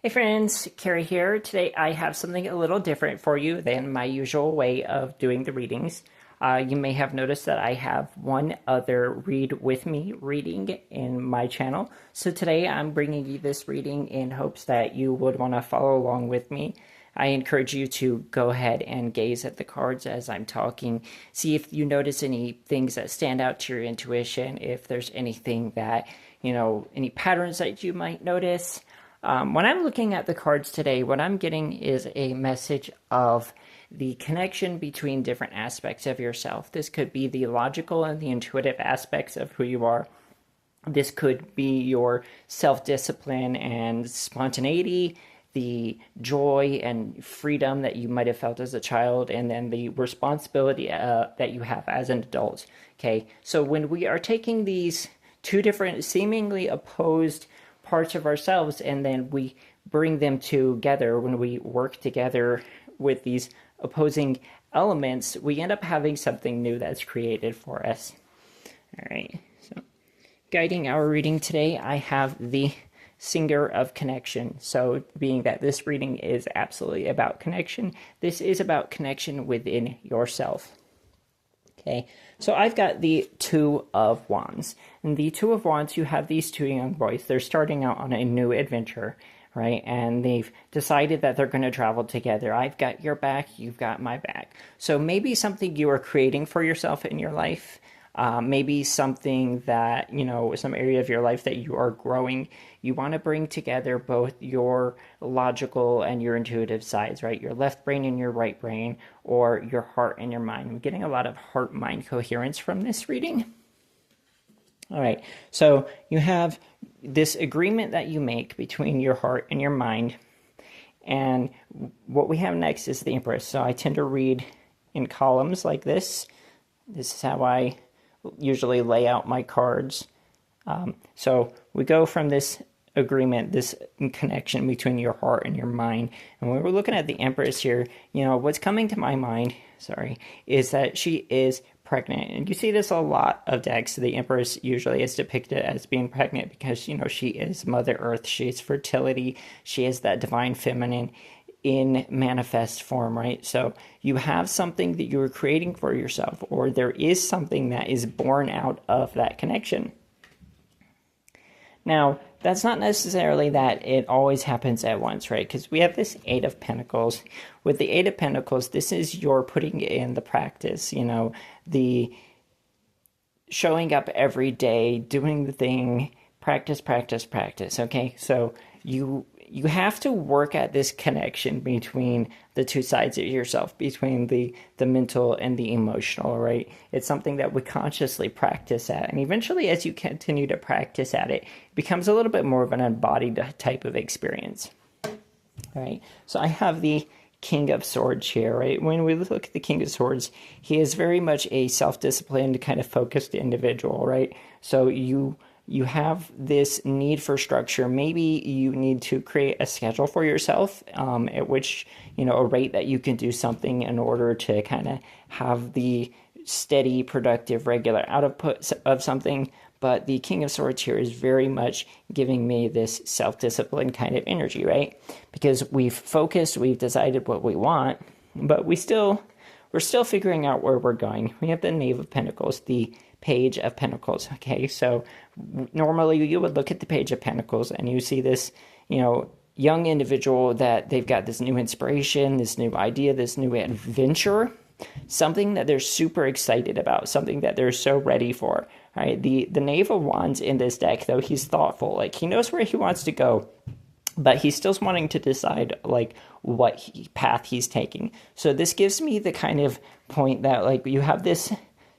Hey friends, Carrie here. Today I have something a little different for you than my usual way of doing the readings. You may have noticed that I have one other read with me reading in my channel. So today I'm bringing you this reading in hopes that you would want to follow along with me. I encourage you to go ahead and gaze at the cards as I'm talking. See if you notice any things that stand out to your intuition, if there's anything that, any patterns that you might notice. When I'm looking at the cards today, what I'm getting is a message of the connection between different aspects of yourself. This could be the logical and the intuitive aspects of who you are. This could be your self-discipline and spontaneity, the joy and freedom that you might have felt as a child, and then the responsibility that you have as an adult. Okay, so when we are taking these two different, seemingly opposed parts of ourselves and then we bring them together, when we work together with these opposing elements, we end up having something new that's created for us. All right, so guiding our reading today, I have the Singer of Connection. So being that this reading is absolutely about connection, this is about connection within yourself. Okay, so I've got the Two of Wands. And the Two of Wands, you have these two young boys. They're starting out on a new adventure, right? And they've decided that they're going to travel together. I've got your back, you've got my back. So maybe something you are creating for yourself in your life. Maybe something that, some area of your life that you are growing. You want to bring together both your logical and your intuitive sides, right? Your left brain and your right brain, or your heart and your mind. I'm getting a lot of heart-mind coherence from this reading. All right, so you have this agreement that you make between your heart and your mind. And what we have next is the Empress. So I tend to read in columns like this. This is how I usually lay out my cards. So we go from this agreement, this connection between your heart and your mind. And when we're looking at the Empress here, what's coming to my mind, is that she is pregnant. And you see this a lot of decks. The Empress usually is depicted as being pregnant because, she is Mother Earth. She is fertility. She is that divine feminine in manifest form, right? So you have something that you're creating for yourself, or there is something that is born out of that connection. Now, that's not necessarily that it always happens at once, right? Because we have this Eight of Pentacles. With the Eight of Pentacles, this is your putting in the practice, the showing up every day, doing the thing, practice, practice, practice, okay? So you have to work at this connection between the two sides of yourself, between the mental and the emotional, right? It's something that we consciously practice at. And eventually, as you continue to practice at it, it becomes a little bit more of an embodied type of experience. All right, so I have the King of Swords here, right? When we look at the King of Swords, he is very much a self-disciplined, kind of focused individual, right? So you have this need for structure. Maybe you need to create a schedule for yourself at which, a rate that you can do something in order to kind of have the steady, productive, regular output of something. But the King of Swords here is very much giving me this self-discipline kind of energy, right? Because we've focused, we've decided what we want, but we're still figuring out where we're going. We have the Knave of Pentacles, the Page of Pentacles, okay? So normally you would look at the Page of Pentacles and you see this, young individual that they've got this new inspiration, this new idea, this new adventure, something that they're super excited about, something that they're so ready for, right? The Knave of Wands in this deck, though, he's thoughtful. Like, he knows where he wants to go, but he's still wanting to decide, like, what path he's taking. So this gives me the kind of point that, like, you have this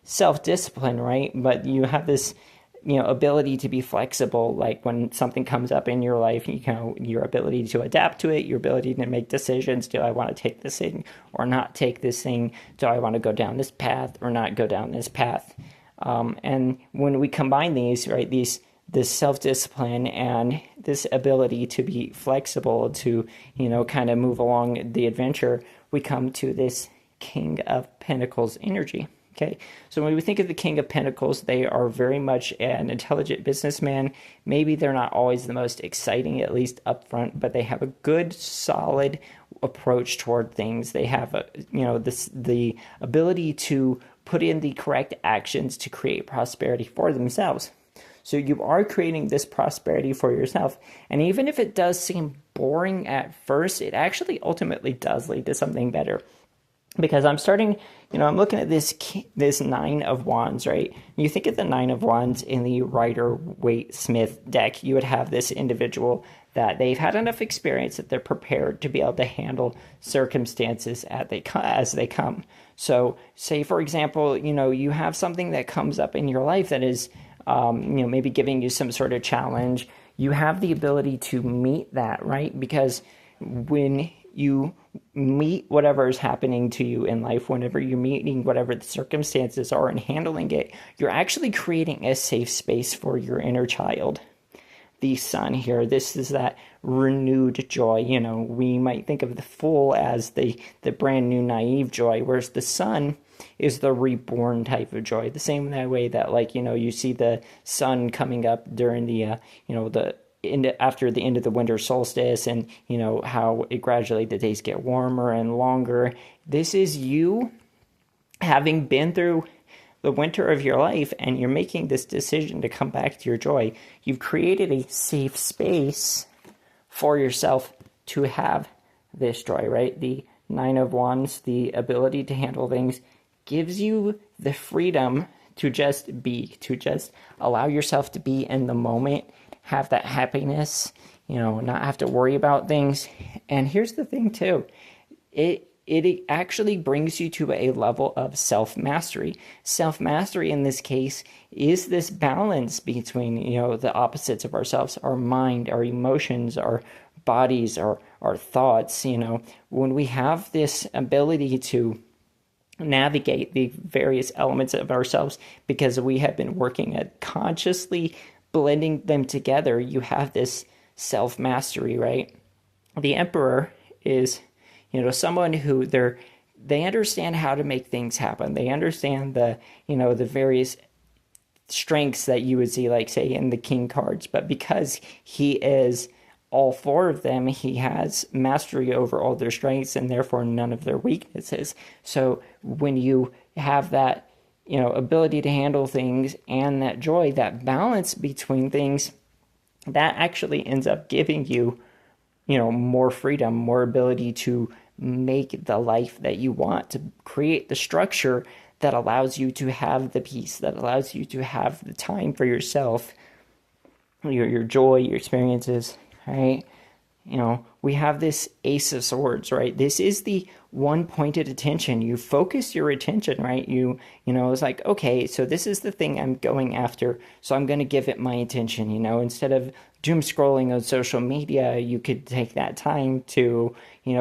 self-discipline, right? But you have this, ability to be flexible, like when something comes up in your life, your ability to adapt to it, your ability to make decisions. Do I want to take this thing or not take this thing? Do I want to go down this path or not go down this path? And when we combine these, right, this self-discipline and this ability to be flexible, to, kind of move along the adventure, we come to this King of Pentacles energy. Okay, so when we think of the King of Pentacles, they are very much an intelligent businessman. Maybe they're not always the most exciting, at least up front, but they have a good, solid approach toward things. They have, the ability to put in the correct actions to create prosperity for themselves. So you are creating this prosperity for yourself. And even if it does seem boring at first, it actually ultimately does lead to something better. Because I'm looking at this Nine of Wands, right? You think of the Nine of Wands in the Rider-Waite-Smith deck, you would have this individual that they've had enough experience that they're prepared to be able to handle circumstances as they come. So say, for example, you have something that comes up in your life that is, maybe giving you some sort of challenge. You have the ability to meet that, right? Because when you meet whatever is happening to you in life, whenever you're meeting whatever the circumstances are and handling it, you're actually creating a safe space for your inner child. The Sun here, this is that renewed joy. We might think of the Fool as the brand new naive joy, whereas the Sun is the reborn type of joy. The same way that you see the sun coming up during the after the end of the winter solstice, and how the days get warmer and longer. This is you having been through the winter of your life, and you're making this decision to come back to your joy. You've created a safe space for yourself to have this joy, right? The Nine of Wands, the ability to handle things, gives you the freedom to just be, to just allow yourself to be in the moment, have that happiness, not have to worry about things. And here's the thing too, it actually brings you to a level of self-mastery. Self-mastery in this case is this balance between, the opposites of ourselves, our mind, our emotions, our bodies, our thoughts. When we have this ability to navigate the various elements of ourselves because we have been working at consciously blending them together, you have this self-mastery, right? The Emperor is, someone who they understand how to make things happen. They understand the various strengths that you would see, like say in the King cards, but because he is all four of them, he has mastery over all their strengths and therefore none of their weaknesses. So when you have that, ability to handle things and that joy, that balance between things, that actually ends up giving you, more freedom, more ability to make the life that you want, to create the structure that allows you to have the peace, that allows you to have the time for yourself, your joy, your experiences, right? We have this Ace of Swords, right? This is the one-pointed attention. You focus your attention, right? It's like, okay, so this is the thing I'm going after, so I'm going to give it my attention, instead of doom scrolling on social media, you could take that time to,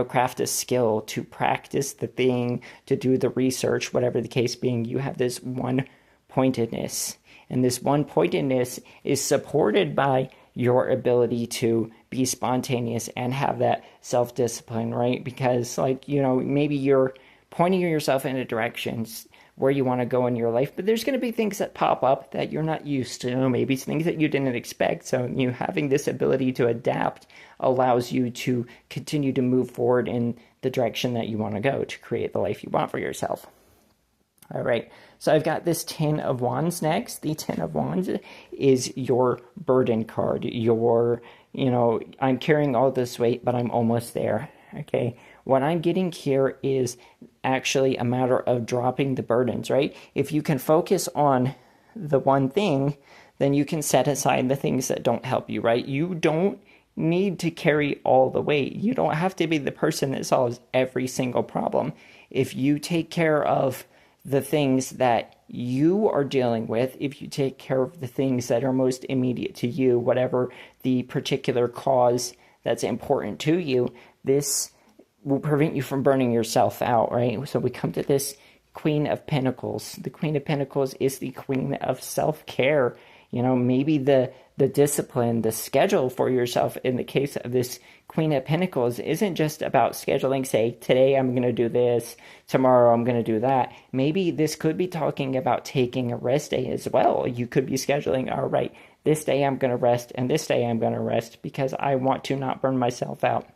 craft a skill, to practice the thing, to do the research, whatever the case being. You have this one-pointedness, and this one-pointedness is supported by your ability to be spontaneous and have that self-discipline, right? Because maybe you're pointing yourself in a direction where you want to go in your life, but there's going to be things that pop up that you're not used to, maybe things that you didn't expect. So having this ability to adapt allows you to continue to move forward in the direction that you want to go to create the life you want for yourself. All right, so I've got this Ten of Wands next. The Ten of Wands is your burden card. I'm carrying all this weight, but I'm almost there, okay? What I'm getting here is actually a matter of dropping the burdens, right? If you can focus on the one thing, then you can set aside the things that don't help you, right? You don't need to carry all the weight. You don't have to be the person that solves every single problem. If you take care of the things that you are dealing with, if you take care of the things that are most immediate to you, whatever the particular cause that's important to you, this will prevent you from burning yourself out, right? So we come to this Queen of Pentacles. The Queen of Pentacles is the queen of self-care. Maybe the discipline, the schedule for yourself in the case of this Queen of Pentacles isn't just about scheduling, say, today I'm going to do this, tomorrow I'm going to do that. Maybe this could be talking about taking a rest day as well. You could be scheduling, all right, this day I'm going to rest and this day I'm going to rest because I want to not burn myself out.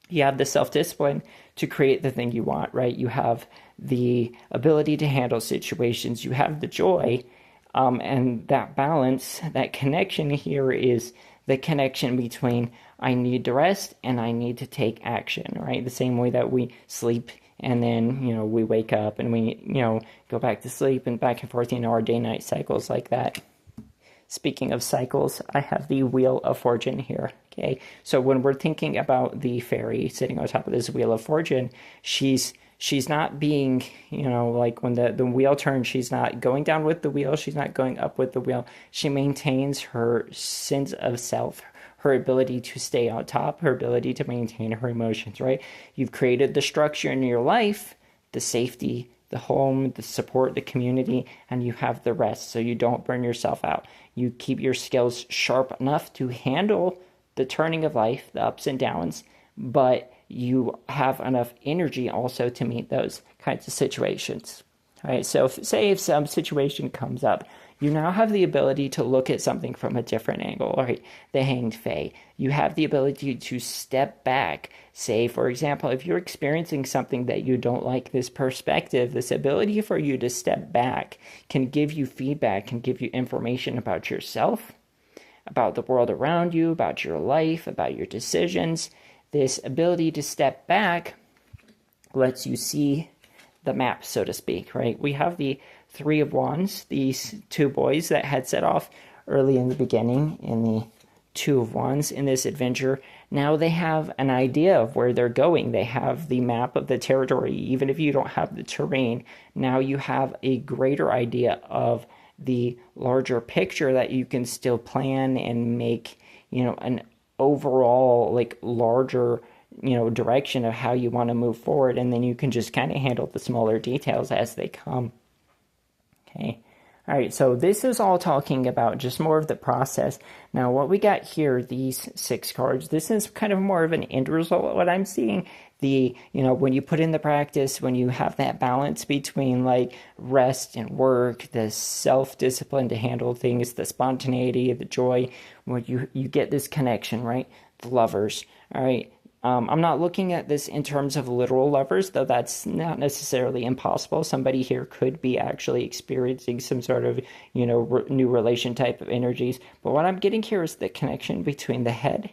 You have the self-discipline to create the thing you want, right? You have the ability to handle situations. You have the joy, and that balance, that connection here is the connection between I need to rest and I need to take action, right? The same way that we sleep and then, we wake up and we, go back to sleep and back and forth, our day-night cycles like that. Speaking of cycles, I have the Wheel of Fortune here. Okay, so when we're thinking about the fairy sitting on top of this Wheel of Fortune, she's not being, like when the wheel turns, she's not going down with the wheel, she's not going up with the wheel. She maintains her sense of self, her ability to stay on top, her ability to maintain her emotions, right? You've created the structure in your life, the safety, the home, the support, the community, and you have the rest so you don't burn yourself out. You keep your skills sharp enough to handle the turning of life, the ups and downs, but you have enough energy also to meet those kinds of situations. All right, so say if some situation comes up, you now have the ability to look at something from a different angle. All right, the Hanged Fae. You have the ability to step back. Say, for example, if you're experiencing something that you don't like, this perspective, this ability for you to step back can give you feedback, can give you information about yourself, about the world around you, about your life, about your decisions. This ability to step back lets you see the map, so to speak, right? We have the Three of Wands, these two boys that had set off early in the beginning in the Two of Wands in this adventure. Now they have an idea of where they're going. They have the map of the territory. Even if you don't have the terrain, now you have a greater idea of the larger picture that you can still plan and make, an overall, like, larger direction of how you want to move forward, and then you can just kind of handle the smaller details as they come. Okay. All right, so this is all talking about just more of the process. Now, what we got here, these 6 cards, this is kind of more of an end result, what I'm seeing. When you put in the practice, when you have that balance between, like, rest and work, the self-discipline to handle things, the spontaneity, the joy, when you get this connection, right? The Lovers, all right? I'm not looking at this in terms of literal lovers, though that's not necessarily impossible. Somebody here could be actually experiencing some sort of, new relation type of energies. But what I'm getting here is the connection between the head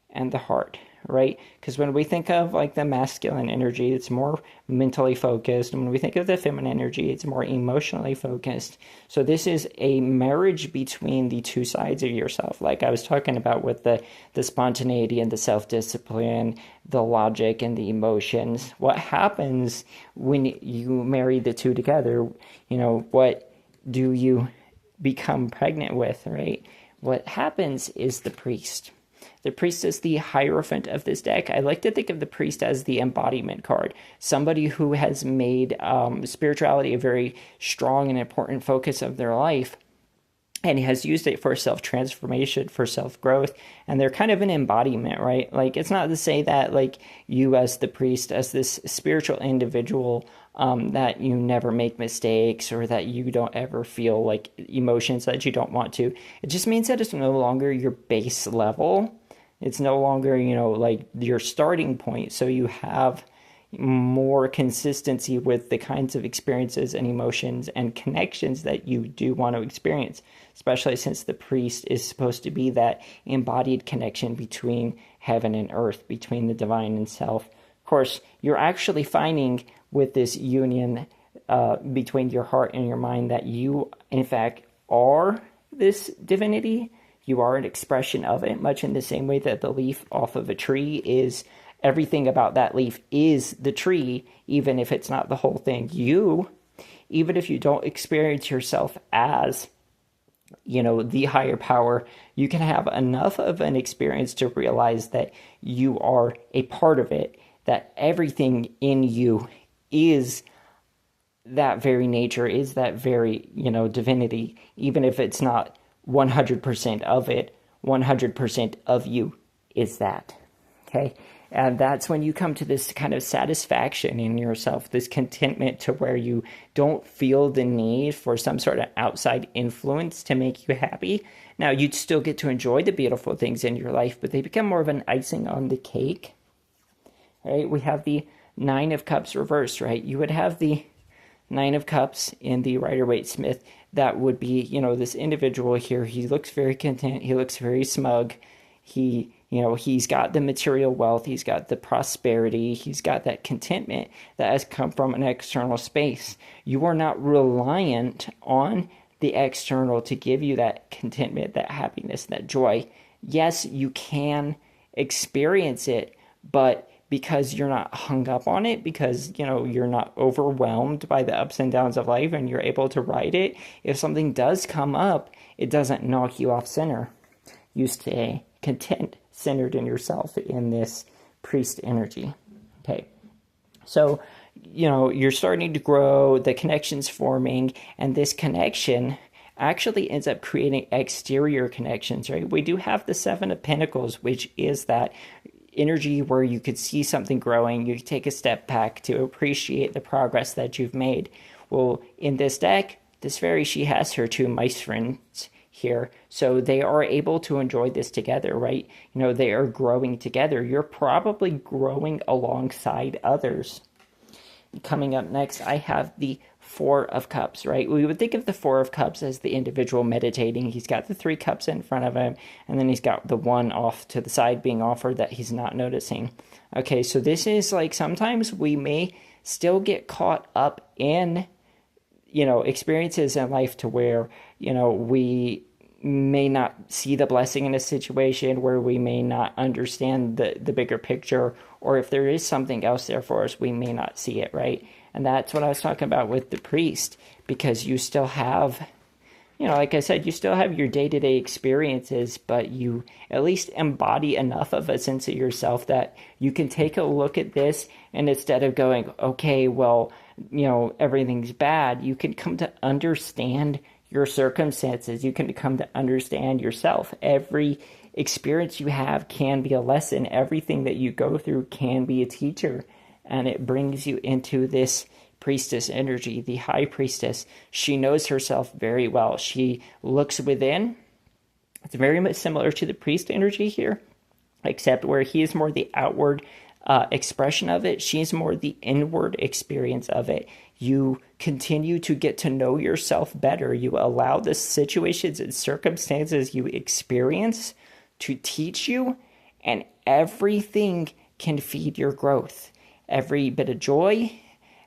and the heart, right? Because when we think of, like, the masculine energy, it's more mentally focused. And when we think of the feminine energy, it's more emotionally focused. So this is a marriage between the two sides of yourself. Like I was talking about with the spontaneity and the self-discipline, the logic and the emotions. What happens when you marry the two together? What do you become pregnant with, right? What happens is the Priest. The Priest is the Hierophant of this deck. I like to think of the Priest as the embodiment card. Somebody who has made spirituality a very strong and important focus of their life and has used it for self-transformation, for self-growth, and they're kind of an embodiment, right? Like, it's not to say that, like, you as the Priest, as this spiritual individual, that you never make mistakes or that you don't ever feel, like, emotions that you don't want to. It just means that it's no longer your base level. It's no longer, like, your starting point. So you have more consistency with the kinds of experiences and emotions and connections that you do want to experience, especially since the Priest is supposed to be that embodied connection between heaven and earth, between the divine and self. Of course, you're actually finding with this union between your heart and your mind that you, in fact, are this divinity. You are an expression of it, much in the same way that the leaf off of a tree is, everything about that leaf is the tree, even if it's not the whole thing. You, even if you don't experience yourself as, the higher power, you can have enough of an experience to realize that you are a part of it, that everything in you is that very nature, is that very, divinity, even if it's not 100% of it. 100% of you is that. Okay? And that's when you come to this kind of satisfaction in yourself, this contentment to where you don't feel the need for some sort of outside influence to make you happy. Now, you'd still get to enjoy the beautiful things in your life, but they become more of an icing on the cake. Right? We have the Nine of Cups reversed, right? You would have the Nine of Cups in the Rider-Waite-Smith. That would be, this individual here. He looks very content. He looks very smug. He's got the material wealth. He's got the prosperity. He's got that contentment that has come from an external space. You are not reliant on the external to give you that contentment, that happiness, that joy. Yes, you can experience it, but because you're not hung up on it, because, you're not overwhelmed by the ups and downs of life and you're able to ride it, if something does come up, it doesn't knock you off center. You stay content, centered in yourself in this priest energy. Okay. So, you're starting to grow, the connection's forming, and this connection actually ends up creating exterior connections, right? We do have the Seven of Pentacles, which is that energy where you could see something growing, you take a step back to appreciate the progress that you've made. Well, in this deck, this fairy, she has her two mice friends here, so they are able to enjoy this together, right? They are growing together. You're probably growing alongside others. Coming up next, I have the Four of Cups, right? We would think of the Four of Cups as the individual meditating. He's got the three cups in front of him, and then he's got the one off to the side being offered that he's not noticing. Okay, so this is like sometimes we may still get caught up in, experiences in life to where, we may not see the blessing in a situation, where we may not understand the bigger picture, or if there is something else there for us, we may not see it, right? And that's what I was talking about with the priest, because you still have, like I said, you still have your day-to-day experiences, but you at least embody enough of a sense of yourself that you can take a look at this, and instead of going, okay, well, everything's bad, you can come to understand your circumstances. You can come to understand yourself. Every experience you have can be a lesson. Everything that you go through can be a teacher. And it brings you into this priestess energy, the high priestess. She knows herself very well. She looks within. It's very much similar to the priest energy here, except where he is more the outward expression of it. She's more the inward experience of it. You continue to get to know yourself better. You allow the situations and circumstances you experience to teach you, and everything can feed your growth. Every bit of joy,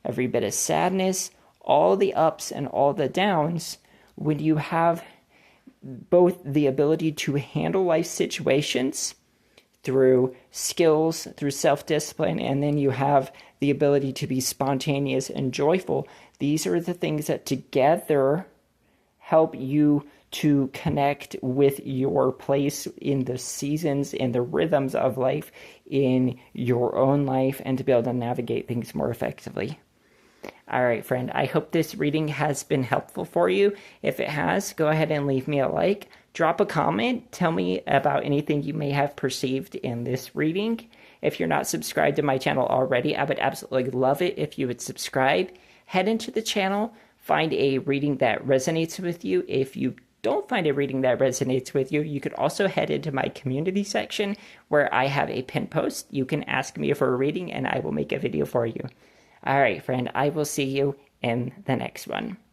every bit of sadness, all the ups and all the downs, when you have both the ability to handle life situations through skills, through self-discipline, and then you have the ability to be spontaneous and joyful. These are the things that together help you to connect with your place in the seasons and the rhythms of life in your own life, and to be able to navigate things more effectively. All right, friend, I hope this reading has been helpful for you. If it has, go ahead and leave me a like. Drop a comment. Tell me about anything you may have perceived in this reading. If you're not subscribed to my channel already, I would absolutely love it if you would subscribe. Head into the channel, find a reading that resonates with you. If you don't find a reading that resonates with you, you could also head into my community section where I have a pinned post. You can ask me for a reading and I will make a video for you. All right, friend, I will see you in the next one.